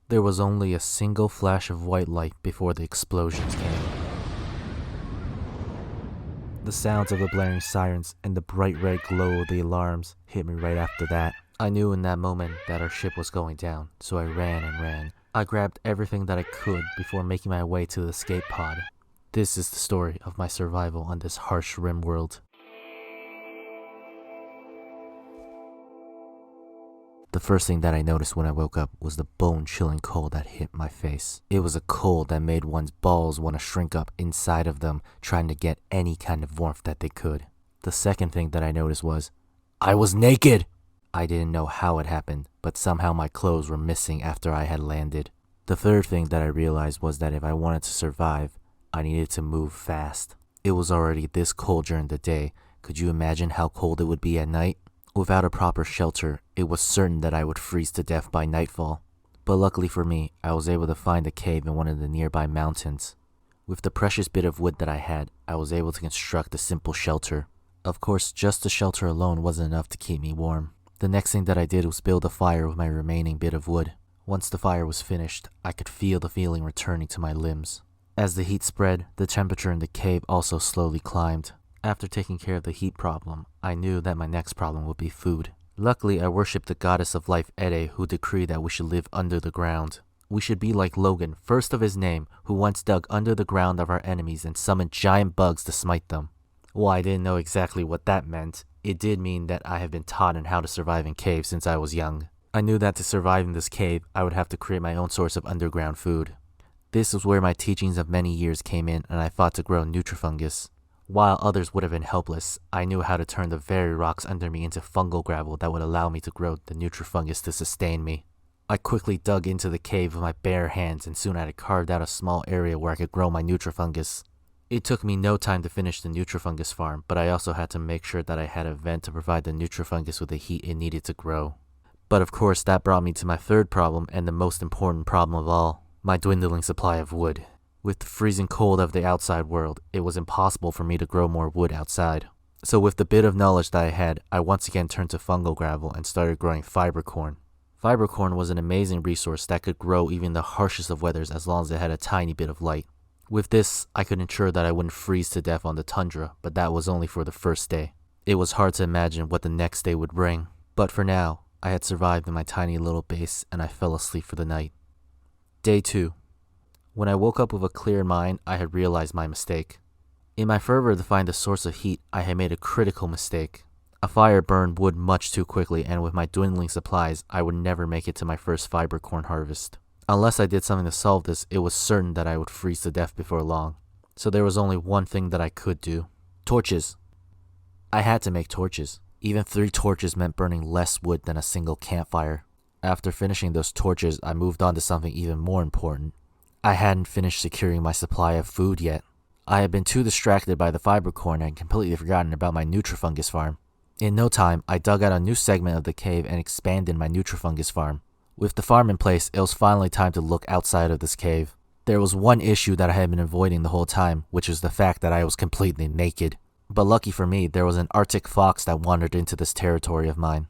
There was only a single flash of white light before the explosions came. The sounds of the blaring sirens and the bright red glow of the alarms hit me right after that. I knew in that moment that our ship was going down, so I ran and ran. I grabbed everything that I could before making my way to the escape pod. This is the story of my survival on this harsh Rimworld. The first thing that I noticed when I woke up was the bone-chilling cold that hit my face. It was a cold that made one's balls want to shrink up inside of them, trying to get any kind of warmth that they could. The second thing that I noticed was, I was naked! I didn't know how it happened, but somehow my clothes were missing after I had landed. The third thing that I realized was that if I wanted to survive, I needed to move fast. It was already this cold during the day. Could you imagine how cold it would be at night? Without a proper shelter, it was certain that I would freeze to death by nightfall. But luckily for me, I was able to find a cave in one of the nearby mountains. With the precious bit of wood that I had, I was able to construct a simple shelter. Of course, just the shelter alone wasn't enough to keep me warm. The next thing that I did was build a fire with my remaining bit of wood. Once the fire was finished, I could feel the feeling returning to my limbs. As the heat spread, the temperature in the cave also slowly climbed. After taking care of the heat problem, I knew that my next problem would be food. Luckily, I worshipped the goddess of life Ede, who decreed that we should live under the ground. We should be like Logan, first of his name, who once dug under the ground of our enemies and summoned giant bugs to smite them. While I didn't know exactly what that meant, it did mean that I have been taught on how to survive in caves since I was young. I knew that to survive in this cave, I would have to create my own source of underground food. This was where my teachings of many years came in, and I fought to grow nutrifungus. While others would have been helpless, I knew how to turn the very rocks under me into fungal gravel that would allow me to grow the nutrifungus to sustain me. I quickly dug into the cave with my bare hands, and soon I had carved out a small area where I could grow my nutrifungus. It took me no time to finish the nutrifungus farm, but I also had to make sure that I had a vent to provide the nutrifungus with the heat it needed to grow. But of course, that brought me to my third problem and the most important problem of all, my dwindling supply of wood. With the freezing cold of the outside world, it was impossible for me to grow more wood outside. So with the bit of knowledge that I had, I once again turned to fungal gravel and started growing fiber corn. Fiber corn was an amazing resource that could grow even the harshest of weathers as long as it had a tiny bit of light. With this, I could ensure that I wouldn't freeze to death on the tundra, but that was only for the first day. It was hard to imagine what the next day would bring. But for now, I had survived in my tiny little base and I fell asleep for the night. Day 2. When I woke up with a clear mind, I had realized my mistake. In my fervor to find the source of heat, I had made a critical mistake. A fire burned wood much too quickly, and with my dwindling supplies, I would never make it to my first fiber corn harvest. Unless I did something to solve this, it was certain that I would freeze to death before long. So there was only one thing that I could do. Torches. I had to make torches. Even 3 torches meant burning less wood than a single campfire. After finishing those torches, I moved on to something even more important. I hadn't finished securing my supply of food yet. I had been too distracted by the fiber corn and completely forgotten about my nutrifungus farm. In no time, I dug out a new segment of the cave and expanded my nutrifungus farm. With the farm in place, it was finally time to look outside of this cave. There was one issue that I had been avoiding the whole time, which was the fact that I was completely naked. But lucky for me, there was an Arctic fox that wandered into this territory of mine.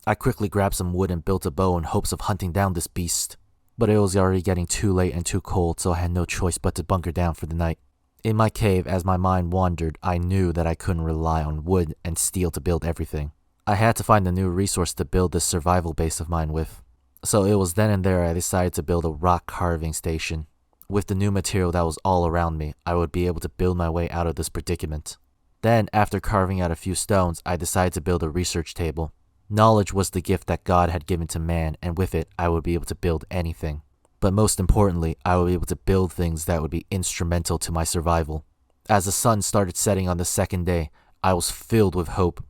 I quickly grabbed some wood and built a bow in hopes of hunting down this beast. But it was already getting too late and too cold, so I had no choice but to bunker down for the night. In my cave, as my mind wandered, I knew that I couldn't rely on wood and steel to build everything. I had to find a new resource to build this survival base of mine with. So it was then and there I decided to build a rock carving station. With the new material that was all around me, I would be able to build my way out of this predicament. Then, after carving out a few stones, I decided to build a research table. Knowledge was the gift that God had given to man, and with it, I would be able to build anything. But most importantly, I would be able to build things that would be instrumental to my survival. As the sun started setting on the second day, I was filled with hope.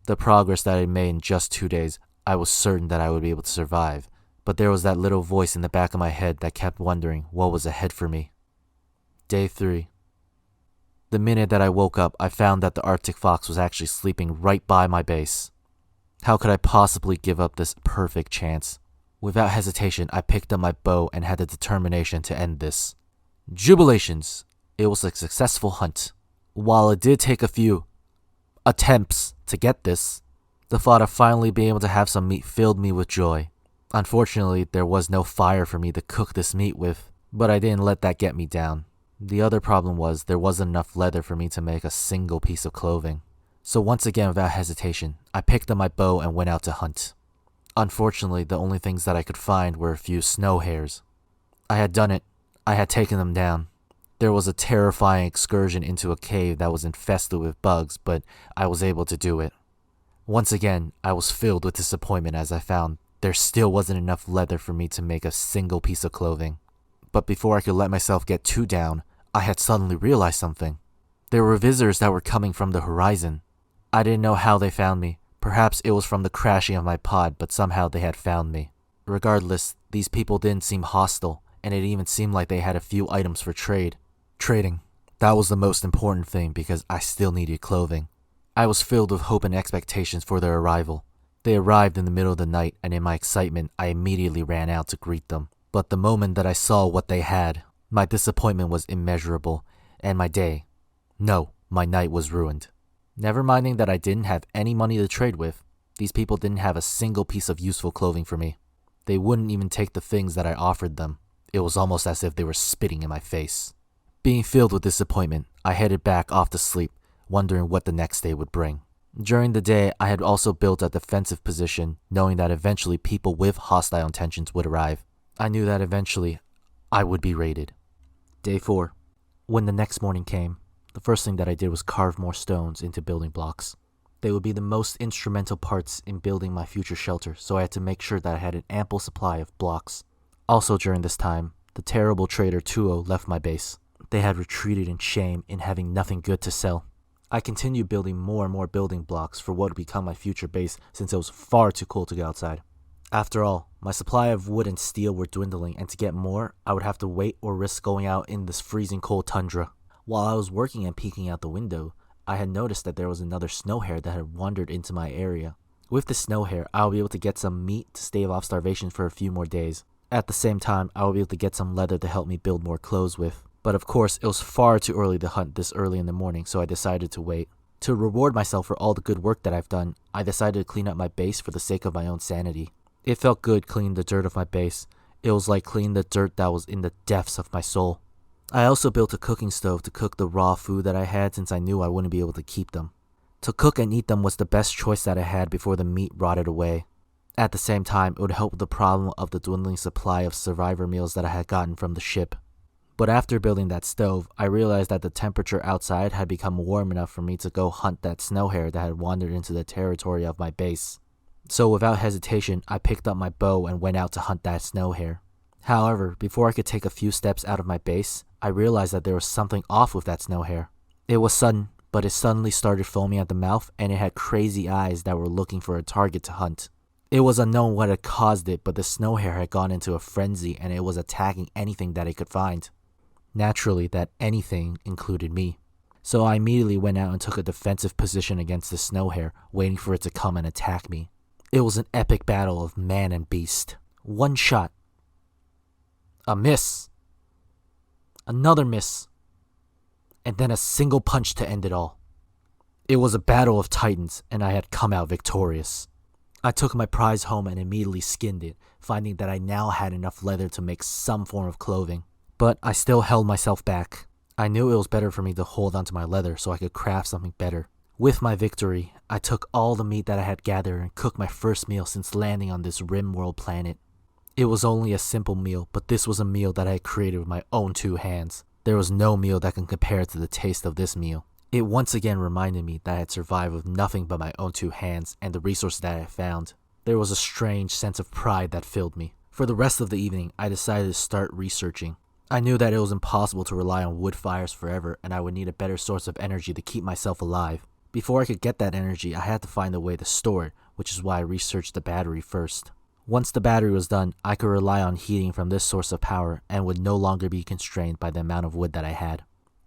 The progress that I had made in just 2 days, I was certain that I would be able to survive. But there was that little voice in the back of my head that kept wondering what was ahead for me. Day 3. The minute that I woke up, I found that the Arctic fox was actually sleeping right by my base. How could I possibly give up this perfect chance? Without hesitation, I picked up my bow and had the determination to end this. Jubilations! It was a successful hunt. While it did take a few attempts to get this, the thought of finally being able to have some meat filled me with joy. Unfortunately, there was no fire for me to cook this meat with, but I didn't let that get me down. The other problem was there wasn't enough leather for me to make a single piece of clothing. So once again, without hesitation, I picked up my bow and went out to hunt. Unfortunately, the only things that I could find were a few snow hares. I had done it. I had taken them down. There was a terrifying excursion into a cave that was infested with bugs, but I was able to do it. Once again, I was filled with disappointment as I found there still wasn't enough leather for me to make a single piece of clothing. But before I could let myself get too down, I had suddenly realized something. There were visitors that were coming from the horizon. I didn't know how they found me. Perhaps it was from the crashing of my pod, but somehow they had found me. Regardless, these people didn't seem hostile, and it even seemed like they had a few items for trade. Trading. That was the most important thing because I still needed clothing. I was filled with hope and expectations for their arrival. They arrived in the middle of the night, and in my excitement, I immediately ran out to greet them. But the moment that I saw what they had, my disappointment was immeasurable, and my night was ruined. Never minding that I didn't have any money to trade with, these people didn't have a single piece of useful clothing for me. They wouldn't even take the things that I offered them. It was almost as if they were spitting in my face. Being filled with disappointment, I headed back off to sleep, wondering what the next day would bring. During the day, I had also built a defensive position, knowing that eventually people with hostile intentions would arrive. I knew that eventually, I would be raided. Day 4. When the next morning came, the first thing that I did was carve more stones into building blocks. They would be the most instrumental parts in building my future shelter, so I had to make sure that I had an ample supply of blocks. Also during this time, the terrible trader Tuo left my base. They had retreated in shame in having nothing good to sell. I continued building more and more building blocks for what would become my future base since it was far too cold to go outside. After all, my supply of wood and steel were dwindling, and to get more, I would have to wait or risk going out in this freezing cold tundra. While I was working and peeking out the window, I had noticed that there was another snow hare that had wandered into my area. With the snow hare, I would be able to get some meat to stave off starvation for a few more days. At the same time, I would be able to get some leather to help me build more clothes with. But of course, it was far too early to hunt this early in the morning, so I decided to wait. To reward myself for all the good work that I've done, I decided to clean up my base for the sake of my own sanity. It felt good cleaning the dirt of my base. It was like cleaning the dirt that was in the depths of my soul. I also built a cooking stove to cook the raw food that I had since I knew I wouldn't be able to keep them. To cook and eat them was the best choice that I had before the meat rotted away. At the same time, it would help with the problem of the dwindling supply of survivor meals that I had gotten from the ship. But after building that stove, I realized that the temperature outside had become warm enough for me to go hunt that snow hare that had wandered into the territory of my base. So without hesitation, I picked up my bow and went out to hunt that snow hare. However, before I could take a few steps out of my base, I realized that there was something off with that snow hare. It was sudden, but it suddenly started foaming at the mouth, and it had crazy eyes that were looking for a target to hunt. It was unknown what had caused it, but the snow hare had gone into a frenzy and it was attacking anything that it could find. Naturally, that anything included me. So I immediately went out and took a defensive position against the snow hare, waiting for it to come and attack me. It was an epic battle of man and beast. One shot. A miss. Another miss. And then a single punch to end it all. It was a battle of titans, and I had come out victorious. I took my prize home and immediately skinned it, finding that I now had enough leather to make some form of clothing. But I still held myself back. I knew it was better for me to hold onto my leather so I could craft something better. With my victory, I took all the meat that I had gathered and cooked my first meal since landing on this Rimworld planet. It was only a simple meal, but this was a meal that I had created with my own 2 hands. There was no meal that can compare to the taste of this meal. It once again reminded me that I had survived with nothing but my own 2 hands and the resources that I had found. There was a strange sense of pride that filled me. For the rest of the evening, I decided to start researching. I knew that it was impossible to rely on wood fires forever, and I would need a better source of energy to keep myself alive. Before I could get that energy, I had to find a way to store it, which is why I researched the battery first. Once the battery was done, I could rely on heating from this source of power and would no longer be constrained by the amount of wood that I had.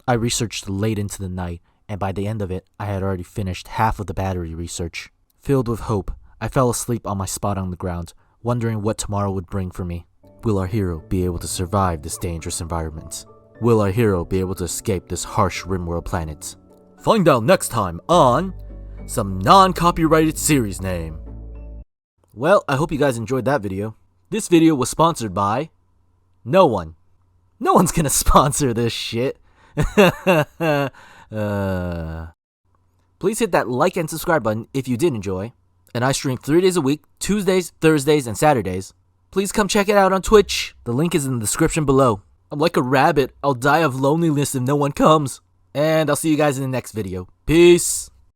I researched late into the night, and by the end of it, I had already finished half of the battery research. Filled with hope, I fell asleep on my spot on the ground, wondering what tomorrow would bring for me. Will our hero be able to survive this dangerous environment? Will our hero be able to escape this harsh Rimworld planet? Find out next time on some non-copyrighted series name. Well, I hope you guys enjoyed that video. This video was sponsored by no one. No one's gonna sponsor this shit. Please hit that like and subscribe button if you did enjoy. And I stream 3 days a week, Tuesdays, Thursdays, and Saturdays. Please come check it out on Twitch. The link is in the description below. I'm like a rabbit. I'll die of loneliness if no one comes. And I'll see you guys in the next video. Peace.